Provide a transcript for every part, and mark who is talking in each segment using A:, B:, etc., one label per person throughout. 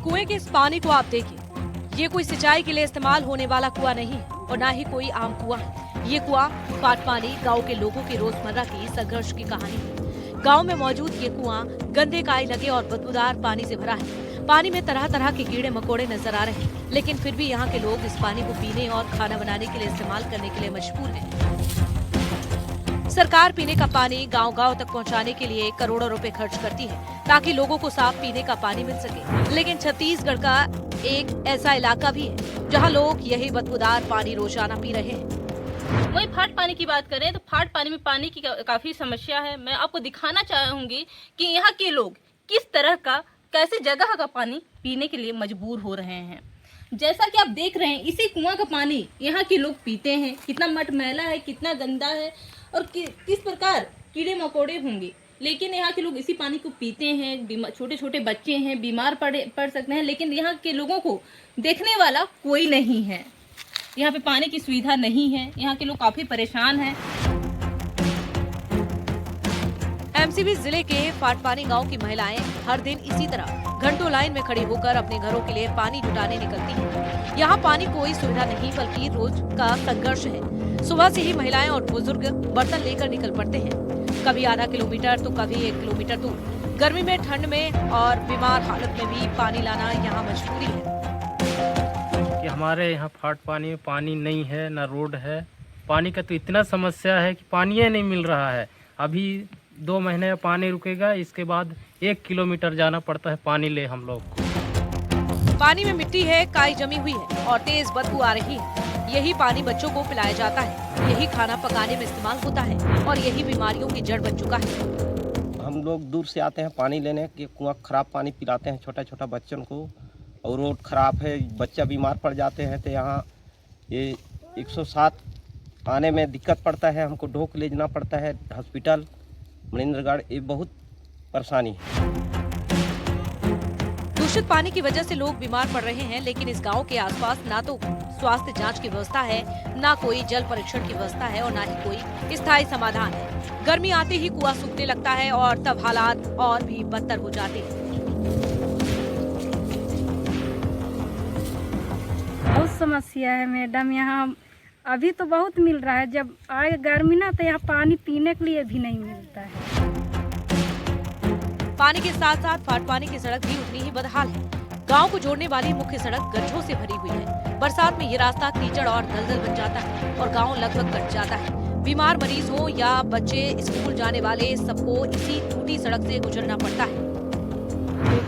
A: कुएं के इस पानी को आप देखिए, ये कोई सिंचाई के लिए इस्तेमाल होने वाला कुआं नहीं और ना ही कोई आम कुआं है। ये कुआं पाटपानी गांव के लोगों की रोजमर्रा की संघर्ष की कहानी है। गांव में मौजूद ये कुआं गंदे काई लगे और बदबूदार पानी से भरा है। पानी में तरह तरह के कीड़े मकोड़े नजर आ रहे हैं, लेकिन फिर भी यहाँ के लोग इस पानी को पीने और खाना बनाने के लिए इस्तेमाल करने के लिए मजबूर हैं। सरकार पीने का पानी गांव-गांव तक पहुंचाने के लिए करोड़ों रुपए खर्च करती है ताकि लोगों को साफ पीने का पानी मिल सके, लेकिन छत्तीसगढ़ का एक ऐसा इलाका भी है जहां लोग यही बदबूदार पानी रोजाना पी रहे हैं।
B: वही फाट पानी की बात करें तो फाट पानी में पानी की काफी समस्या है। मैं आपको दिखाना चाहूंगी कि यहाँ के लोग किस तरह का कैसी जगह का पानी पीने के लिए मजबूर हो रहे हैं। जैसा कि आप देख रहे हैं, इसी कुआं का पानी यहाँ के लोग पीते हैं। कितना मटमैला है, कितना गंदा है और किस प्रकार कीड़े मकोड़े होंगे, लेकिन यहाँ के लोग इसी पानी को पीते हैं। छोटे छोटे बच्चे हैं, बीमार पड़ सकते हैं, लेकिन यहाँ के लोगों को देखने वाला कोई नहीं है। यहाँ पे पानी की सुविधा नहीं है, यहाँ के लोग काफी परेशान हैं।
A: एमसीबी जिले के पाटपानी गांव की महिलाएं हर दिन इसी तरह घंटों लाइन में खड़ी होकर अपने घरों के लिए पानी जुटाने निकलती हैं। यहाँ पानी कोई सुविधा नहीं बल्कि रोज का संघर्ष है। सुबह से ही महिलाएं और बुजुर्ग बर्तन लेकर निकल पड़ते हैं, कभी आधा किलोमीटर तो कभी 1 किलोमीटर दूर। गर्मी में, ठंड में और बीमार हालत में भी पानी लाना यहाँ मजबूरी है।
C: कि हमारे यहाँ फाट पानी में पानी नहीं है, ना रोड है। पानी का तो इतना समस्या है कि पानी ही नहीं मिल रहा है। अभी 2 महीने में पानी रुकेगा, इसके बाद 1 किलोमीटर जाना पड़ता है पानी ले हम लोग को।
A: पानी में मिट्टी है, काई जमी हुई है और तेज बदबू आ रही है। यही पानी बच्चों को पिलाया जाता है, यही खाना पकाने में इस्तेमाल होता है और यही बीमारियों की जड़ बन चुका है।
D: हम लोग दूर से आते हैं पानी लेने के, कुआं खराब पानी पिलाते हैं छोटा छोटा बच्चों को, और रोड खराब है, बच्चा बीमार पड़ जाते हैं। तो यहाँ ये 107 आने में दिक्कत पड़ता है, हमको ढोक ले जाना पड़ता है हॉस्पिटल मनिंद्रगढ़। ये बहुत परेशानी है।
A: दूषित पानी की वजह से लोग बीमार पड़ रहे हैं, लेकिन इस गांव के आसपास ना तो स्वास्थ्य जांच की व्यवस्था है, ना कोई जल परीक्षण की व्यवस्था है और ना ही कोई स्थायी समाधान है। गर्मी आते ही कुआं सूखने लगता है और तब हालात और भी बदतर हो जाते हैं।
E: बहुत समस्या है मैडम, यहाँ अभी तो बहुत मिल रहा है, जब आए गर्मी ना तो यहाँ पानी पीने के लिए भी नहीं मिलता है।
A: पानी के साथ साथ पाटपानी की सड़क भी उतनी ही बदहाल है। गांव को जोड़ने वाली मुख्य सड़क गड्ढों से भरी हुई है। बरसात में ये रास्ता कीचड़ और दलदल बन जाता है और गांव लगभग कट जाता है। बीमार मरीज हो या बच्चे स्कूल जाने वाले, सबको इसी टूटी सड़क से गुजरना पड़ता है।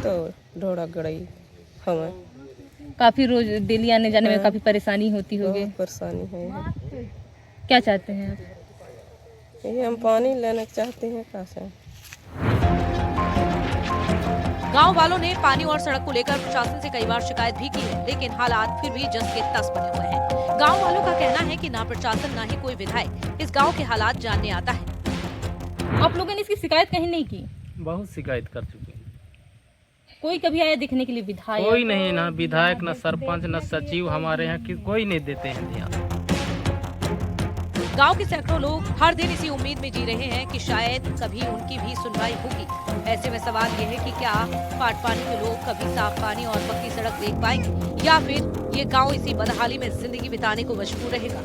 F: तो ढोड़ा गड़ई हमें
B: काफी रोज डेली आने जाने में काफी परेशानी होती होगी।
F: परेशानी है।
B: क्या चाहते हैं आप?
F: ये हम पानी लेना चाहते हैं कहाँ से।
A: गांव वालों ने पानी और सड़क को लेकर प्रशासन से कई बार शिकायत भी की है, लेकिन हालात फिर भी जस के तस बने हुए हैं। गांव वालों का कहना है कि ना प्रशासन ना ही कोई विधायक इस गांव के हालात जानने आता है।
B: आप लोगों ने इसकी शिकायत कहीं नहीं की?
C: बहुत शिकायत कर चुके हैं।
B: कोई कभी आया दिखने के लिए? विधायक
C: कोई नहीं, ना विधायक, ना सरपंच, ना सचिव हमारे यहाँ की कोई नहीं देते हैं ध्यान।
A: गांव के सैकड़ों लोग हर दिन इसी उम्मीद में जी रहे हैं कि शायद कभी उनकी भी सुनवाई होगी। ऐसे में सवाल ये है कि क्या पाटपानी के लोग कभी साफ पानी और पक्की सड़क देख पाएंगे या फिर ये गांव इसी बदहाली में जिंदगी बिताने को मजबूर रहेगा।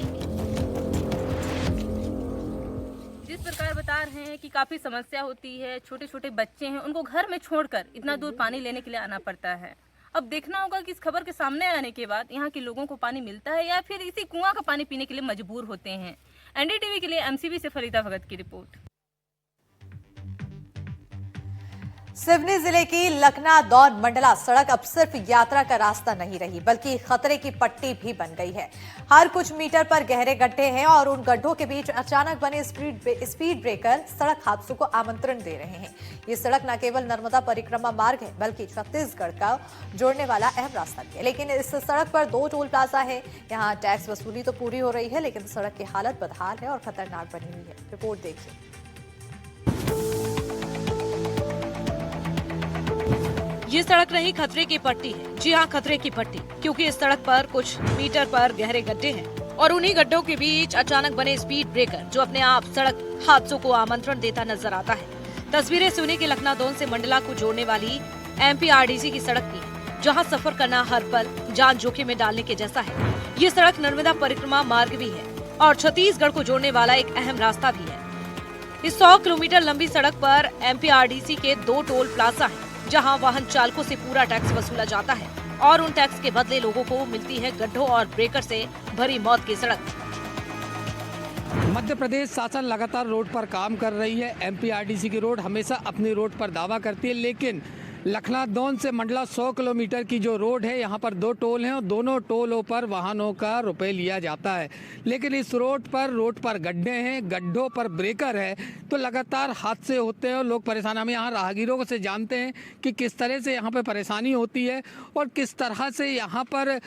B: जिस प्रकार बता रहे हैं कि काफी समस्या होती है, छोटे छोटे बच्चे हैं, उनको घर में छोड़कर इतना दूर पानी लेने के लिए आना पड़ता है। अब देखना होगा कि इस खबर के सामने आने के बाद यहाँ के लोगों को पानी मिलता है या फिर इसी कुआं का पानी पीने के लिए मजबूर होते हैं। एनडीटीवी के लिए एमसीबी से फरीदा भगत की रिपोर्ट।
G: सिवनी जिले की लखना दौन मंडला सड़क अब सिर्फ यात्रा का रास्ता नहीं रही, बल्कि खतरे की पट्टी भी बन गई है। हर कुछ मीटर पर गहरे गड्ढे हैं और उन गड्ढों के बीच अचानक बने स्पीड ब्रेकर सड़क हादसों को आमंत्रण दे रहे हैं। ये सड़क न केवल नर्मदा परिक्रमा मार्ग है, बल्कि छत्तीसगढ़ का जोड़ने वाला अहम रास्ता भी है। लेकिन इस सड़क पर 2 टोल प्लाजा है। यहाँ टैक्स वसूली तो पूरी हो रही है, लेकिन सड़क की हालत बदहाल है और खतरनाक बनी हुई है। रिपोर्ट देखिए।
A: ये सड़क नहीं, खतरे की पट्टी है। जी हाँ, खतरे की पट्टी, क्योंकि इस सड़क पर कुछ मीटर पर गहरे गड्ढे हैं और उन्हीं गड्ढों के बीच अचानक बने स्पीड ब्रेकर जो अपने आप सड़क हादसों को आमंत्रण देता नजर आता है। तस्वीरें सिवनी के लखना दौन से मंडला को जोड़ने वाली एमपीआरडीसी की सड़क की, जहां सफर करना हर पल जान जोखिम में डालने के जैसा है। ये सड़क नर्मदा परिक्रमा मार्ग भी है और छत्तीसगढ़ को जोड़ने वाला एक अहम रास्ता भी है। इस 100 किलोमीटर लंबी सड़क पर MPRDC के 2 टोल प्लाजा हैं, जहां वाहन चालकों से पूरा टैक्स वसूला जाता है और उन टैक्स के बदले लोगों को मिलती है गड्ढों और ब्रेकर से भरी मौत की सड़क।
H: मध्य प्रदेश शासन लगातार रोड पर काम कर रही है। MPRDC की रोड हमेशा अपनी रोड पर दावा करती है, लेकिन लखनादौन से मंडला 100 किलोमीटर की जो रोड है, यहाँ पर 2 टोल हैं और दोनों टोलों पर वाहनों का रुपए लिया जाता है। लेकिन इस रोड पर गड्ढे हैं, गड्ढों पर ब्रेकर है, तो लगातार हादसे होते हैं और लोग परेशान। हम यहाँ राहगीरों से जानते हैं कि किस तरह से यहाँ पर परेशानी होती है और किस तरह से यहाँ पर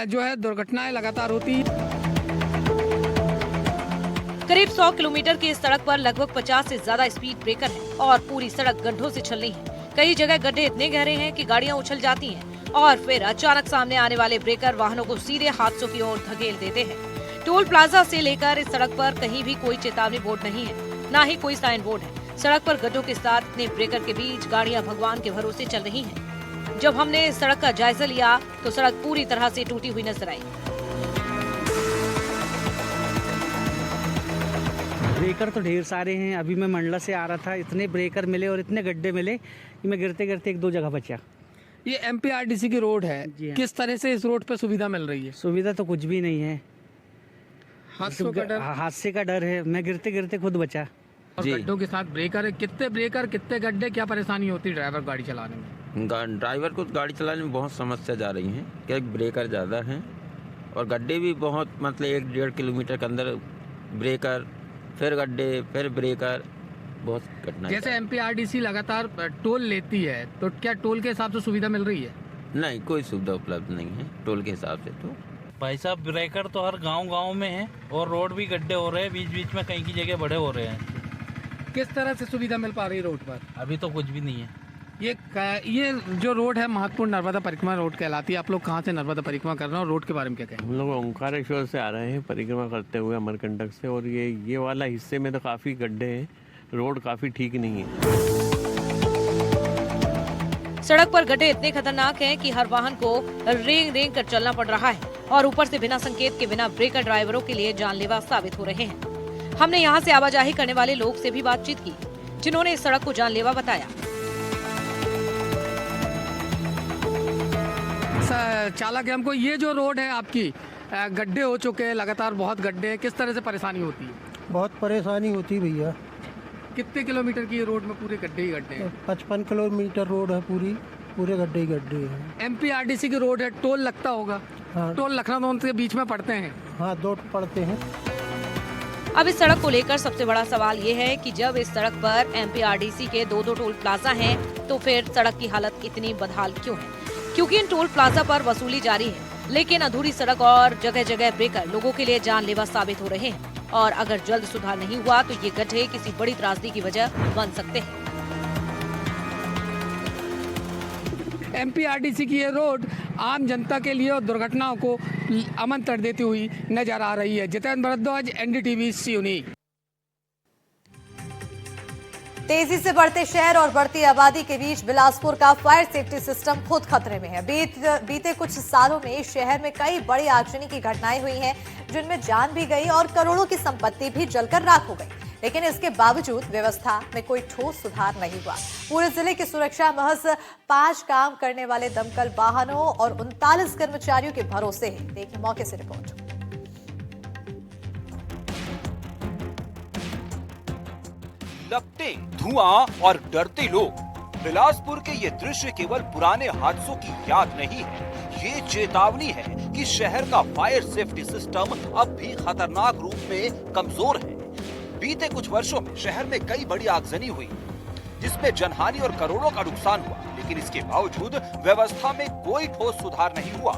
H: जो है दुर्घटनाएं लगातार होती हैं।
A: करीब 100 किलोमीटर की इस सड़क पर लगभग 50 से ज्यादा स्पीड ब्रेकर है और पूरी सड़क गड्ढों से छलनी है। कई जगह गड्ढे इतने गहरे हैं कि गाड़ियां उछल जाती हैं और फिर अचानक सामने आने वाले ब्रेकर वाहनों को सीधे हादसों की ओर धकेल देते हैं। टोल प्लाजा से लेकर इस सड़क पर कहीं भी कोई चेतावनी बोर्ड नहीं है, न ही कोई साइन बोर्ड है। सड़क पर गड्ढों के साथ इतने ब्रेकर के बीच गाड़ियां भगवान के भरोसे चल रही हैं। जब हमने इस सड़क का जायजा लिया तो सड़क पूरी तरह से टूटी हुई नजर आई।
I: ब्रेकर तो ढेर सारे हैं। अभी मैं मंडला से आ रहा था, इतने ब्रेकर मिले और इतने गड्ढे मिले कि मैं गिरते गिरते 1-2 जगह बचा।
H: ये MPRDC की रोड है,
I: जी हाँ।
H: किस तरह से इस रोड पर सुविधा मिल रही है?
I: सुविधा तो कुछ भी नहीं है, हादसे का डर है। मैं गिरते गिरते खुद बचा।
H: और गड्ढों के साथ ब्रेकर है। कितने ब्रेकर, कितने गड्ढे, क्या परेशानी होती है ड्राइवर गाड़ी चलाने में?
J: ड्राइवर को गाड़ी चलाने में बहुत समस्या जा रही है, क्या ब्रेकर ज़्यादा हैं और गड्ढे भी बहुत, मतलब 1-1.5 किलोमीटर के अंदर ब्रेकर, फिर गड्ढे, फिर ब्रेकर, बहुत कठिनाई।
H: जैसे MPRDC लगातार टोल लेती है, तो क्या टोल के हिसाब से सुविधा मिल रही है?
J: नहीं, कोई सुविधा उपलब्ध नहीं है टोल के हिसाब से। तो
K: भाई साहब, ब्रेकर तो हर गांव में है और रोड भी गड्ढे हो रहे हैं, बीच बीच में कहीं की जगह बड़े हो रहे हैं।
H: किस तरह से सुविधा मिल पा रही है रोड पर?
K: अभी तो कुछ भी नहीं है।
H: ये जो रोड है महत्वपूर्ण नर्मदा परिक्रमा रोड कहलाती है। आप लोग कहाँ से नर्मदा परिक्रमा कर रहे हैं और रोड के बारे में क्या कहें?
L: हम लोग ओंकारेश्वर से आ रहे हैं परिक्रमा करते हुए अमरकंटक से, और ये वाला हिस्से में तो काफ़ी गड्ढे हैं, रोड काफ़ी ठीक नहीं है।
A: सड़क पर गड्ढे इतने खतरनाक हैं कि हर वाहन को रेंग रेंग कर चलना पड़ रहा है और ऊपर से बिना संकेत के बिना ब्रेकर ड्राइवरों के लिए जानलेवा साबित हो रहे हैं। हमने यहाँ से आवाजाही करने वाले लोग से भी बातचीत की, जिन्होंने इस सड़क को जानलेवा बताया।
H: चालक है, हमको ये जो रोड है आपकी, गड्ढे हो चुके हैं, लगातार बहुत गड्ढे हैं, किस तरह से परेशानी होती है?
M: बहुत परेशानी होती है भैया।
H: कितने किलोमीटर की रोड में पूरे गड्ढे ही गड्ढे हैं?
M: 55 किलोमीटर रोड है, पूरे गड्ढे ही गड्ढे हैं।
H: MPRDC की रोड है, टोल लगता होगा?
M: हाँ।
H: टोल लखनऊ के बीच में पड़ते हैं?
M: हाँ, 2 पड़ते हैं।
A: अब इस सड़क को लेकर सबसे बड़ा सवाल ये है कि जब इस सड़क पर MPRDC के 2 टोल प्लाजा हैं, तो फिर सड़क की हालत इतनी बदहाल क्यों है? क्योंकि इन टोल प्लाजा पर वसूली जारी है, लेकिन अधूरी सड़क और जगह जगह ब्रेकर लोगों के लिए जानलेवा साबित हो रहे हैं और अगर जल्द सुधार नहीं हुआ तो ये गड्ढे किसी बड़ी त्रासदी की वजह बन सकते हैं।
H: MPRDC की ये रोड आम जनता के लिए और दुर्घटनाओं को आमंत्रण देती हुई नजर आ रही है। जितेंद्र भारद्वाज, NDTV सिवनी।
G: तेजी से बढ़ते शहर और बढ़ती आबादी के बीच बिलासपुर का फायर सेफ्टी सिस्टम खुद खतरे में है। बीते कुछ सालों में शहर में कई बड़ी आगजनी की घटनाएं हुई हैं, जिनमें जान भी गई और करोड़ों की संपत्ति भी जलकर राख हो गई। लेकिन इसके बावजूद व्यवस्था में कोई ठोस सुधार नहीं हुआ। पूरे जिले की सुरक्षा महज 5 काम करने वाले दमकल वाहनों और 39 कर्मचारियों के भरोसे है। देखिए मौके से रिपोर्ट।
N: लपटें, धुआं और डरते लोग। बिलासपुर के ये दृश्य केवल पुराने हादसों की याद नहीं है, ये चेतावनी है कि शहर का फायर सेफ्टी सिस्टम अब भी खतरनाक रूप में कमजोर है। बीते कुछ वर्षों में शहर में कई बड़ी आगजनी हुई, जिसमें जनहानि और करोड़ों का नुकसान हुआ, लेकिन इसके बावजूद व्यवस्था में कोई ठोस सुधार नहीं हुआ।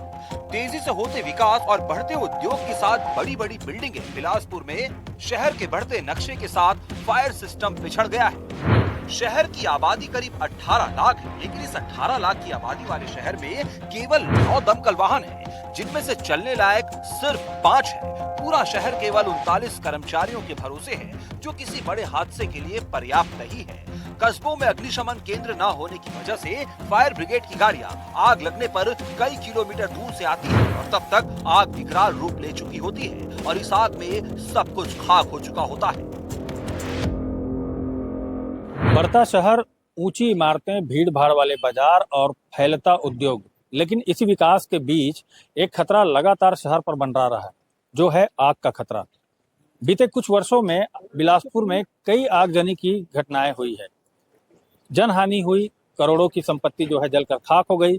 N: तेजी से होते विकास और बढ़ते उद्योग के साथ बड़ी बड़ी बिल्डिंगें बिलासपुर में शहर के बढ़ते नक्शे के साथ फायर सिस्टम पिछड़ गया है। शहर की आबादी करीब 18 लाख है, लेकिन इस 18 लाख की आबादी वाले शहर में केवल 9 दमकल वाहन हैं, जिनमें से चलने लायक सिर्फ 5 है। पूरा शहर केवल 39 कर्मचारियों के भरोसे है, जो किसी बड़े हादसे के लिए पर्याप्त नहीं है। कस्बों में अग्निशमन केंद्र न होने की वजह से फायर ब्रिगेड की गाड़ियां आग लगने पर कई किलोमीटर दूर से आती है और तब तक आग विकराल रूप ले चुकी होती है और इस आग में सब कुछ खाक हो चुका होता है।
O: बढ़ता शहर, ऊंची इमारतें, भीड़ भाड़ वाले बाजार और फैलता उद्योग, लेकिन इसी विकास के बीच एक खतरा लगातार शहर पर मंडरा रहा है, जो है आग का खतरा। बीते कुछ वर्षों में बिलासपुर में कई आगजनी की घटनाएं हुई है, जनहानि हुई, करोड़ों की संपत्ति जो है जलकर खाक हो गई,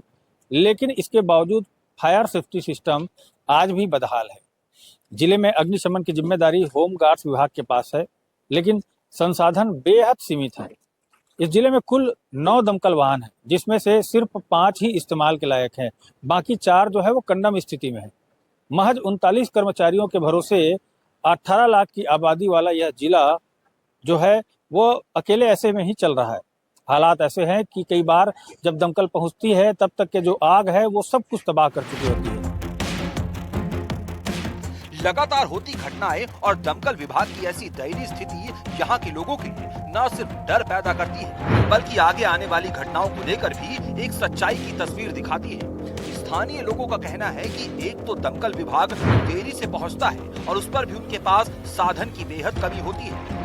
O: लेकिन इसके बावजूद फायर सेफ्टी सिस्टम आज भी बदहाल है। जिले में अग्निशमन की जिम्मेदारी होम गार्ड्स विभाग के पास है, लेकिन संसाधन बेहद सीमित है। इस जिले में कुल 9 दमकल वाहन हैं, जिसमें से सिर्फ 5 ही इस्तेमाल के लायक हैं, बाकी 4 जो है वो कंडम स्थिति में है। महज 39 कर्मचारियों के भरोसे 18 लाख की आबादी वाला यह जिला जो है वो अकेले ऐसे में ही चल रहा है। हालात ऐसे हैं कि कई बार जब दमकल पहुंचती है तब तक के जो आग है वो सब कुछ तबाह कर चुकी होती है।
N: लगातार होती घटनाएं और दमकल विभाग की ऐसी दयनीय स्थिति यहाँ के लोगों के लिए न सिर्फ डर पैदा करती है, बल्कि आगे आने वाली घटनाओं को लेकर भी एक सच्चाई की तस्वीर दिखाती है। स्थानीय लोगों का कहना है कि एक तो दमकल विभाग देरी से पहुँचता है और उस पर भी उनके पास साधन की बेहद कमी होती है।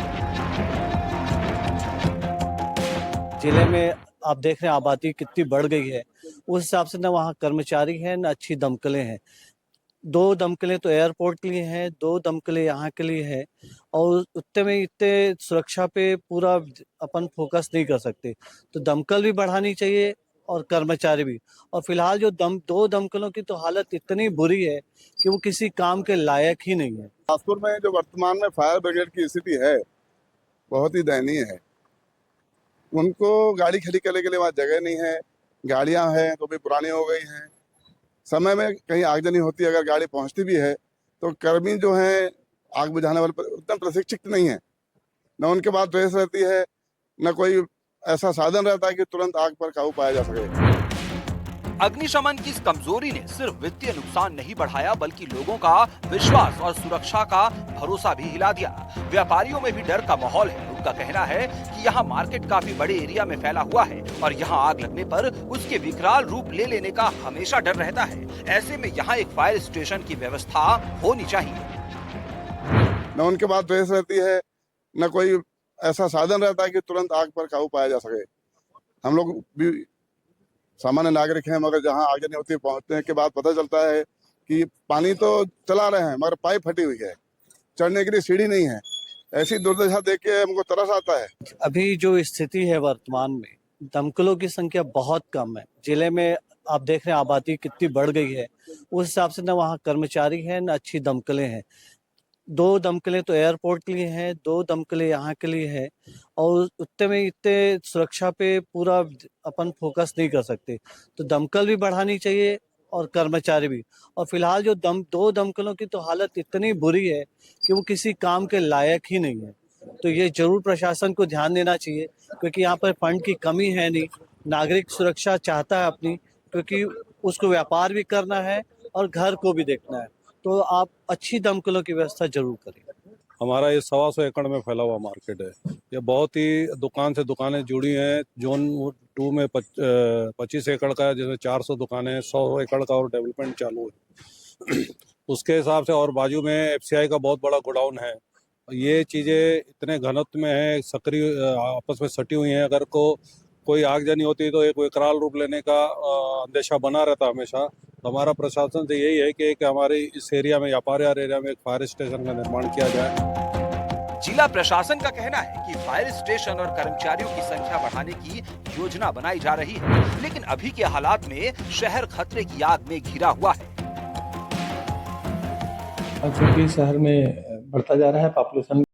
P: जिले में आप देख रहे हैं आबादी कितनी बढ़ गई है, उस हिसाब से न वहाँ कर्मचारी हैं न अच्छी दमकलें हैं। 2 दमकलें तो एयरपोर्ट के लिए हैं, 2 दमकलें यहाँ के लिए हैं और उतने में इतने सुरक्षा पे पूरा अपन फोकस नहीं कर सकते। तो दमकल भी बढ़ानी चाहिए और कर्मचारी भी। और फिलहाल जो 2 दमकलों की तो हालत इतनी बुरी है कि वो किसी काम के लायक ही नहीं है।
Q: बिलासपुर में जो वर्तमान में फायर ब्रिगेड की स्थिति है बहुत ही दयनीय है। उनको गाड़ी खड़ी करने के लिए वहाँ जगह नहीं है, गाड़ियाँ हैं तो भी पुरानी हो गई हैं। समय में कहीं आगजनी होती है, अगर गाड़ी पहुँचती भी है तो कर्मी जो हैं आग बुझाने वाले उतना प्रशिक्षित नहीं है, न उनके पास ड्रेस रहती है, न कोई ऐसा साधन रहता है कि तुरंत आग पर काबू पाया जा सके।
N: अग्निशमन की इस कमजोरी ने सिर्फ वित्तीय नुकसान नहीं बढ़ाया, बल्कि लोगों का विश्वास और सुरक्षा का भरोसा भी हिला दिया। व्यापारियों में भी डर का माहौल है। उनका कहना है कि यहाँ मार्केट काफी बड़े एरिया में फैला हुआ है और यहाँ आग लगने पर उसके विकराल रूप ले लेने का हमेशा डर रहता है। ऐसे में यहाँ एक फायर स्टेशन की व्यवस्था होनी चाहिए।
Q: न उनके पास ड्रेस रहती है, न कोई ऐसा साधन रहता है कि तुरंत आग पर काबू पाया जा सके। हम लोग भी सामान्य नागरिक हैं, मगर जहाँ आगजनी होती है पहुँचने के बाद पता चलता है कि पानी तो चला रहे हैं मगर पाइप फटी हुई है, चढ़ने के लिए सीढ़ी नहीं है। ऐसी दुर्दशा देख के हमको तरस आता है।
P: अभी जो स्थिति है वर्तमान में, दमकलों की संख्या बहुत कम है। जिले में आप देख रहे हैं आबादी कितनी बढ़ गई है, उस हिसाब से न वहाँ कर्मचारी हैं न अच्छी दमकलें हैं। 2 दमकलें तो एयरपोर्ट के लिए हैं, 2 दमकलें यहाँ के लिए हैं और उतने में इतने सुरक्षा पे पूरा अपन फोकस नहीं कर सकते। तो दमकल भी बढ़ानी चाहिए और कर्मचारी भी। और फिलहाल जो 2 दमकलों की तो हालत इतनी बुरी है कि वो किसी काम के लायक ही नहीं है। तो ये जरूर प्रशासन को ध्यान देना चाहिए, क्योंकि यहाँ पर फंड की कमी है नहीं। नागरिक सुरक्षा चाहता है अपनी, क्योंकि उसको व्यापार भी करना है और घर को भी देखना है। तो आप अच्छी दमकलों की व्यवस्था जरूर करें।
R: हमारा ये 125 एकड़ में फैला हुआ मार्केट है। ये बहुत ही दुकान से दुकानें जुड़ी हैं। जोन 2 में 25 एकड़ का है, जिसमें 400 दुकानें, 100 एकड़ का और डेवलपमेंट चालू है। उसके हिसाब से और बाजू में FCI का बहुत बड़ा गोडाउन है। ये चीज़ें इतने घनत्व में है, सक्रिय आपस में सटी हुई हैं। अगर कोई आगजनी होती है तो एक विकराल रूप लेने का अंदेशा बना रहता है हमेशा। तो हमारा प्रशासन से यही है कि हमारे इस एरिया में, यापार एरिया में एक फायर स्टेशन का निर्माण किया जाए।
N: जिला प्रशासन का कहना है कि फायर स्टेशन और कर्मचारियों की संख्या बढ़ाने की योजना बनाई जा रही है, लेकिन अभी के हालात में शहर खतरे की आग में घिरा हुआ है।
M: क्योंकि शहर में बढ़ता जा रहा है पॉपुलेशन